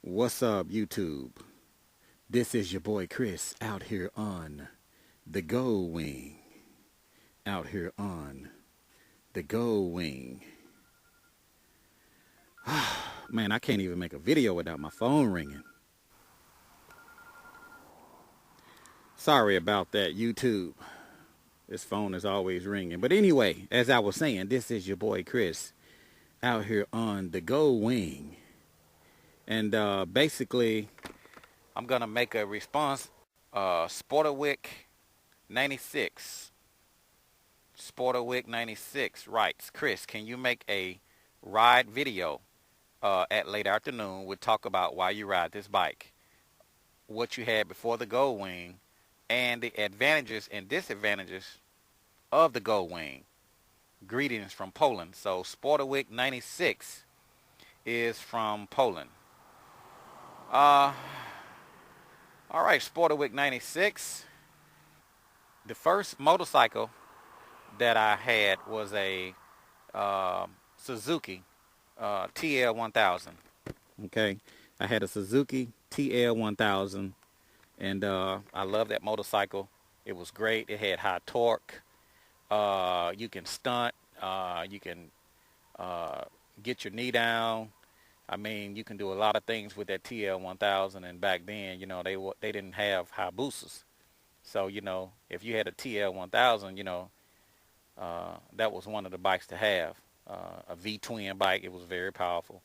What's up, YouTube? This is your boy Chris out here on the Goldwing. Out here on the Goldwing. Man, I can't even make a video without my phone ringing. Sorry about that, YouTube. This phone is always ringing. But anyway, as I was saying, this is your boy Chris out here on the Goldwing. And basically, I'm going to make a response. Sportowiec96. Sportowiec96 writes, Chris, can you make a ride video at late afternoon? We'll talk about why you ride this bike, what you had before the Goldwing, and the advantages and disadvantages of the Goldwing. Greetings from Poland. So Sportowiec96 is from Poland. All right, Sportowiec96. The first motorcycle that I had was a Suzuki TL1000. Okay, I had a Suzuki TL1000, and I love that motorcycle. It was great. It had high torque. You can stunt. You can get your knee down. I mean, you can do a lot of things with that TL1000, and back then, you know, they didn't have high boosters. So, you know, if you had a TL1000, you know, that was one of the bikes to have. A V-twin bike. It was very powerful.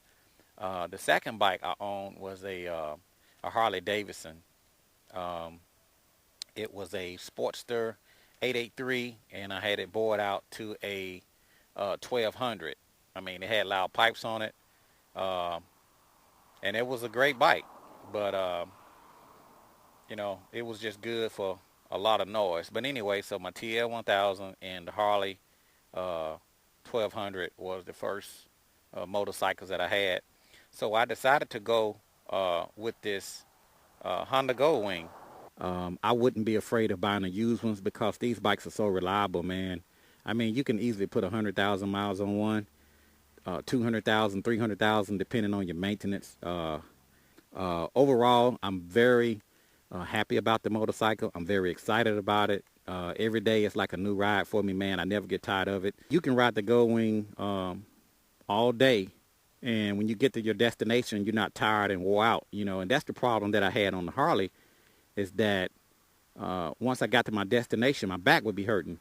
The second bike I owned was a Harley Davidson. It was a Sportster 883, and I had it bored out to a 1200. I mean, it had loud pipes on it. And it was a great bike, but, you know, it was just good for a lot of noise. But anyway, so my TL1000 and the Harley 1200 was the first motorcycles that I had. So I decided to go with this Honda Goldwing. I wouldn't be afraid of buying the used ones because these bikes are so reliable, man. I mean, you can easily put 100,000 miles on one. 200,000, 300,000, depending on your maintenance. Overall, I'm very happy about the motorcycle. I'm very excited about it. Every day it's like a new ride for me, man. I never get tired of it. You can ride the Goldwing all day, and when you get to your destination, you're not tired and wore out, you know. And that's the problem that I had on the Harley, is that once I got to my destination, my back would be hurting.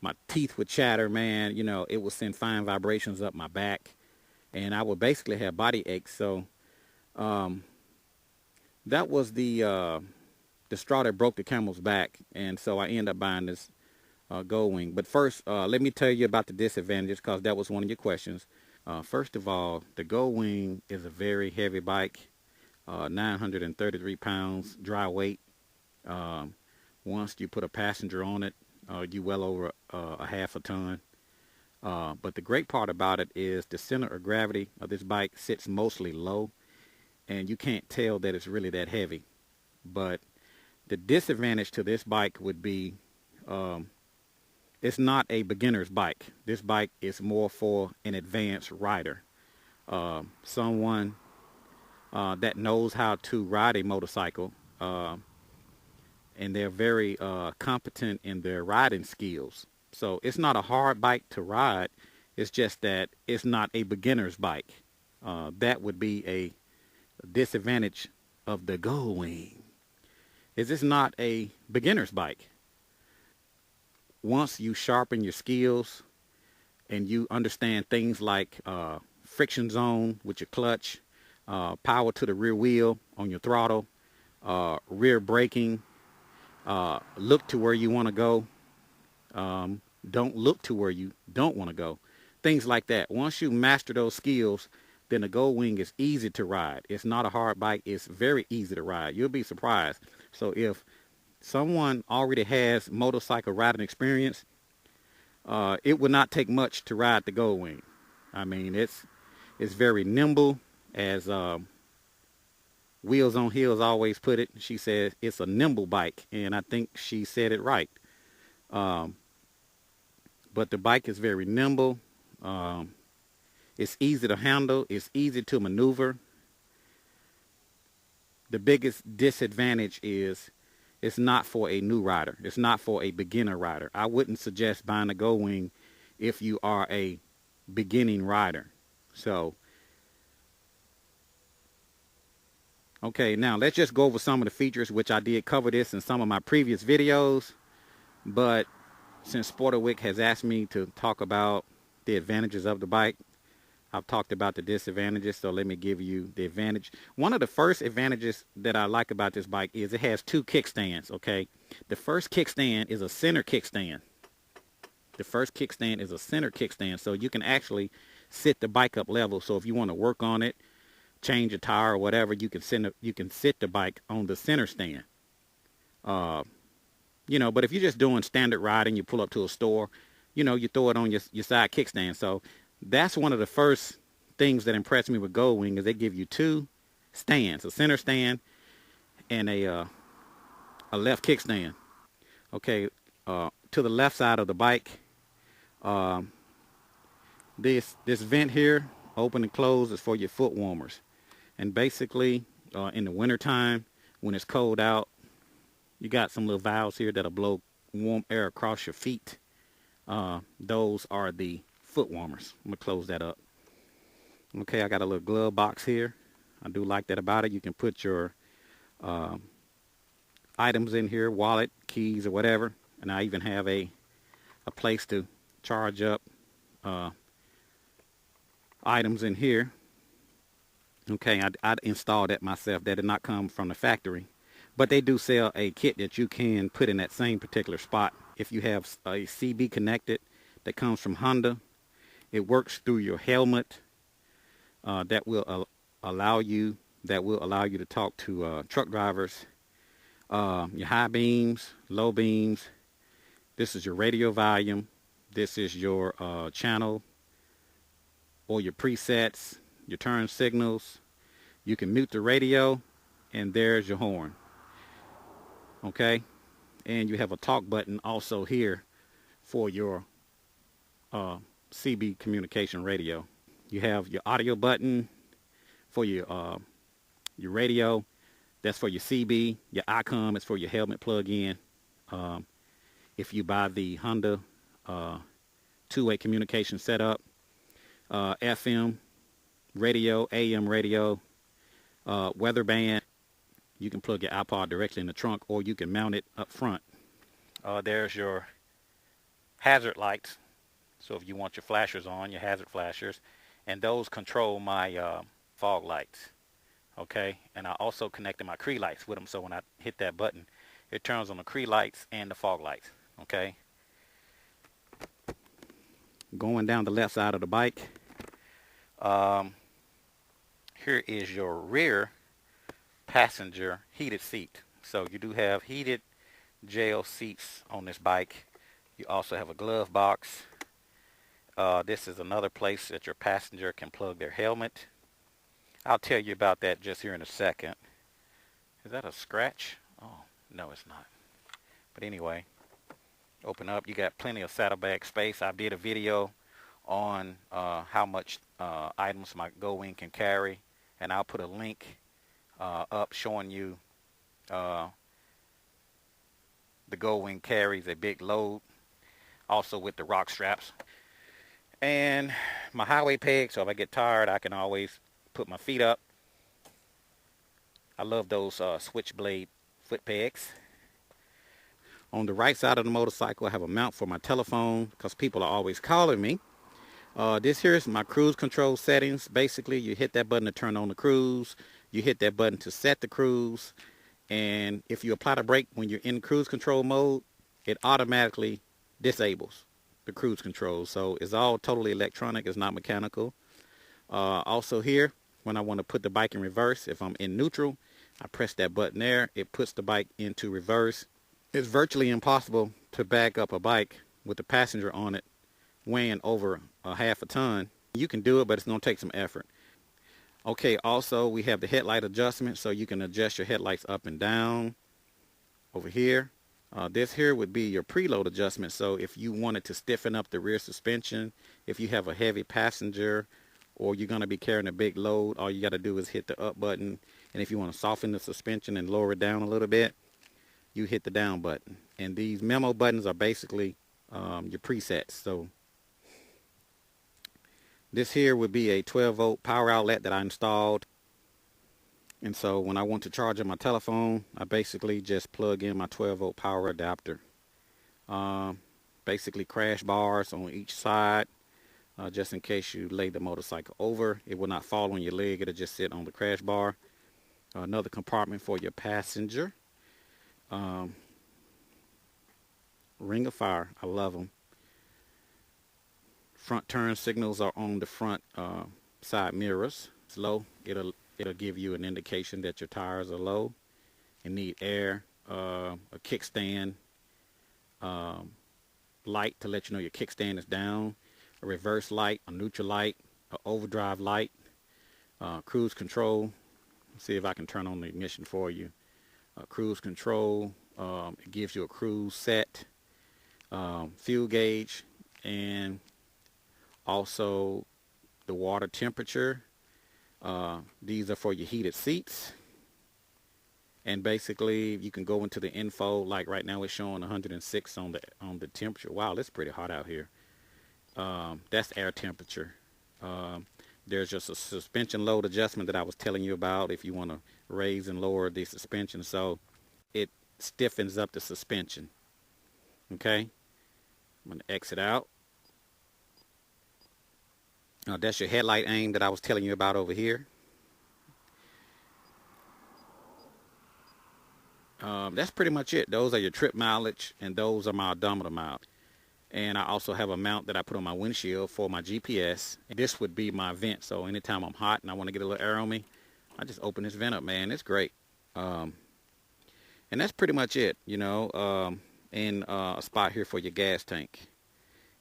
My teeth would chatter, man. You know, it would send fine vibrations up my back, and I would basically have body aches. So that was the straw that broke the camel's back, and so I ended up buying this Goldwing. But first, let me tell you about the disadvantages, because that was one of your questions. First of all, the Goldwing is a very heavy bike, 933 pounds dry weight. Once you put a passenger on it, you well over a half a ton. But the great part about it is the center of gravity of this bike sits mostly low, and you can't tell that it's really that heavy. But the disadvantage to this bike would be it's not a beginner's bike. This bike is more for an advanced rider, someone that knows how to ride a motorcycle, and they're very competent in their riding skills. So it's not a hard bike to ride. It's just that it's not a beginner's bike. That would be a disadvantage of the Goldwing. Is this not a beginner's bike? Once you sharpen your skills and you understand things like friction zone with your clutch, power to the rear wheel on your throttle, rear braking, look to where you want to go, don't look to where you don't want to go, things like that. Once you master those skills, then the Goldwing is easy to ride. It's not a hard bike. It's very easy to ride. You'll be surprised. So if someone already has motorcycle riding experience, it would not take much to ride the Goldwing. I mean, it's very nimble, as Wheels on Heels always put it. She says it's a nimble bike, and I think she said it right. But the bike is very nimble. It's easy to handle. It's easy to maneuver. the biggest disadvantage is it's not for a new rider. It's not for a beginner rider. I wouldn't suggest buying a Goldwing if you are a beginning rider. So, okay, now let's just go over some of the features, which I did cover this in some of my previous videos. But since Sportowiec has asked me to talk about the advantages of the bike, I've talked about the disadvantages, so let me give you the advantage. One of the first advantages that I like about this bike is it has two kickstands, okay? The first kickstand is a center kickstand. The first kickstand is a center kickstand, so you can actually sit the bike up level. So if you want to work on it, change a tire or whatever, you can sit the bike on the center stand. You know, but if you're just doing standard riding, you pull up to a store, you know, you throw it on your side kickstand. So that's one of the first things that impressed me with Goldwing is they give you two stands, a center stand and a left kickstand. Okay, to the left side of the bike, this vent here, open and close, is for your foot warmers. And basically, in the wintertime, when it's cold out, you got some little valves here that'll blow warm air across your feet. Those are the foot warmers. I'm going to close that up. Okay, I got a little glove box here. I do like that about it. You can put your items in here, wallet, keys, or whatever. And I even have a place to charge up items in here. Okay, I installed that myself. That did not come from the factory. But they do sell a kit that you can put in that same particular spot. If you have a CB connected that comes from Honda, it works through your helmet. That will allow you to talk to truck drivers. Your high beams, low beams. This is your radio volume. This is your channel or your presets, your turn signals. You can mute the radio, and there's your horn. Okay, and you have a talk button also here for your CB communication radio. You have your audio button for your radio. That's for your CB. Your ICOM is for your helmet plug-in. If you buy the Honda two-way communication setup, FM radio, AM radio, weather band. You can plug your iPod directly in the trunk, or you can mount it up front. There's your hazard lights. So if you want your flashers on, your hazard flashers, and those control my fog lights. Okay, and I also connected my Cree lights with them, so when I hit that button, it turns on the Cree lights and the fog lights. Okay. Going down the left side of the bike, here is your rear passenger heated seat. So you do have heated jail seats on this bike. You also have a glove box. This is another place that your passenger can plug their helmet. I'll tell you about that just here in a second. Is that a scratch? Oh, no, it's not. But anyway, open up. You got plenty of saddlebag space. I did a video on how much items my Goldwing can carry, and I'll put a link up showing you the Goldwing carries a big load, also with the rock straps. And my highway peg, so if I get tired, I can always put my feet up. I love those switchblade foot pegs. On the right side of the motorcycle, I have a mount for my telephone because people are always calling me. This here is my cruise control settings. Basically, you hit that button to turn on the cruise. You hit that button to set the cruise. And if you apply the brake when you're in cruise control mode, it automatically disables the cruise control. So it's all totally electronic. It's not mechanical. Also here, when I want to put the bike in reverse, if I'm in neutral, I press that button there. It puts the bike into reverse. It's virtually impossible to back up a bike with the passenger on it weighing over a half a ton. You can do it, but it's going to take some effort. Okay, also we have the headlight adjustment, so you can adjust your headlights up and down over here. This here would be your preload adjustment. So if you wanted to stiffen up the rear suspension, if you have a heavy passenger or you're going to be carrying a big load, all you got to do is hit the up button. And if you want to soften the suspension and lower it down a little bit, you hit the down button. And these memo buttons are basically your presets. So this here would be a 12-volt power outlet that I installed. And so when I want to charge up my telephone, I basically just plug in my 12-volt power adapter. Basically crash bars on each side, just in case you lay the motorcycle over. It will not fall on your leg. It'll just sit on the crash bar. Another compartment for your passenger. Ring of fire. I love them. Front turn signals are on the front side mirrors. It's low. It'll give you an indication that your tires are low and need air. A kickstand light to let you know your kickstand is down. A reverse light, a neutral light, an overdrive light, cruise control. Let's see if I can turn on the ignition for you. Cruise control. It gives you a cruise set, fuel gauge, and also the water temperature. These are for your heated seats. And basically you can go into the info, like right now it's showing 106 on the temperature. Wow, it's pretty hot out here. That's air temperature. There's just a suspension load adjustment that I was telling you about if you want to raise and lower the suspension so it stiffens up the suspension. Okay, I'm going to exit out. That's your headlight aim that I was telling you about over here. That's pretty much it. Those are your trip mileage, and those are my odometer mileage. And I also have a mount that I put on my windshield for my GPS. This would be my vent, so anytime I'm hot and I want to get a little air on me, I just open this vent up, man. It's great. And that's pretty much it, you know. And a spot here for your gas tank.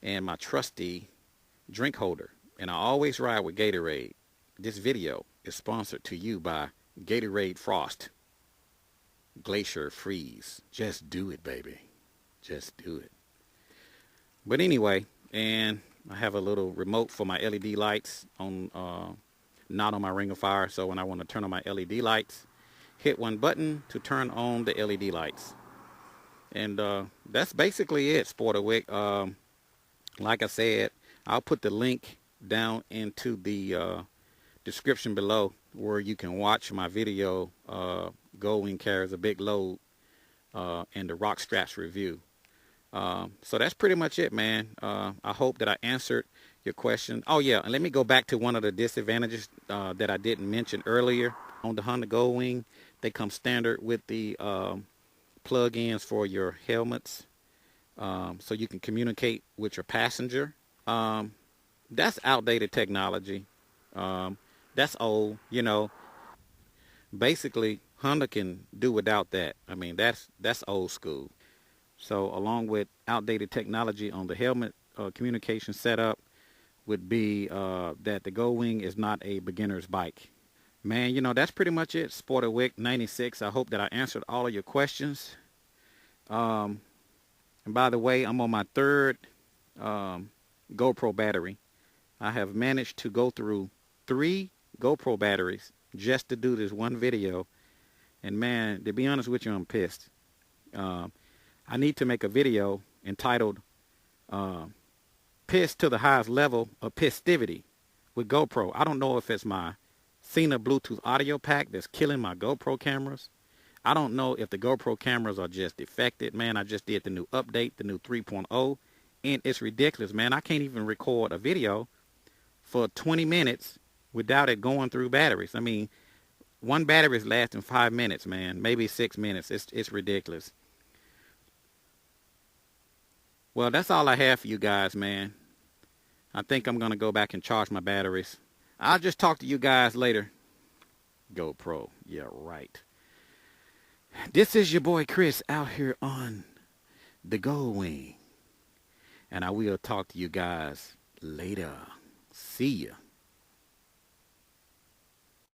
And my trusty drink holder. And I always ride with Gatorade. This video is sponsored to you by Gatorade Frost. Glacier Freeze. Just do it, baby. Just do it. But anyway, and I have a little remote for my LED lights on, not on my Ring of Fire. So when I want to turn on my LED lights, hit one button to turn on the LED lights. And that's basically it, Sportowiec. Like I said, I'll put the link down into the description below where you can watch my video, Goldwing Carries a Big Load, and the rock straps review. So that's pretty much it, man. I hope that I answered your question. Oh yeah, and let me go back to one of the disadvantages that I didn't mention earlier. On the Honda Goldwing, they come standard with the plug-ins for your helmets, so you can communicate with your passenger. That's outdated technology. That's old, you know. Basically, Honda can do without that. I mean, that's old school. So along with outdated technology on the helmet communication setup would be that the Goldwing is not a beginner's bike. Man, you know, that's pretty much it, Sportowiec96. I hope that I answered all of your questions. And by the way, I'm on my third GoPro battery. I have managed to go through 3 GoPro batteries just to do this one video. And man, to be honest with you, I'm pissed. I need to make a video entitled Pissed to the Highest Level of Pisstivity with GoPro. I don't know if it's my Cena Bluetooth audio pack that's killing my GoPro cameras. I don't know if the GoPro cameras are just defected. Man, I just did the new update, the new 3.0, and it's ridiculous, man. I can't even record a video for 20 minutes without it going through batteries. I mean, one battery is lasting 5 minutes, man, maybe 6 minutes. It's ridiculous. Well, that's all I have for you guys, man. I think I'm going to go back and charge my batteries. I'll just talk to you guys later. GoPro. Yeah, right. This is your boy Chris out here on the Goldwing. And I will talk to you guys later. See ya.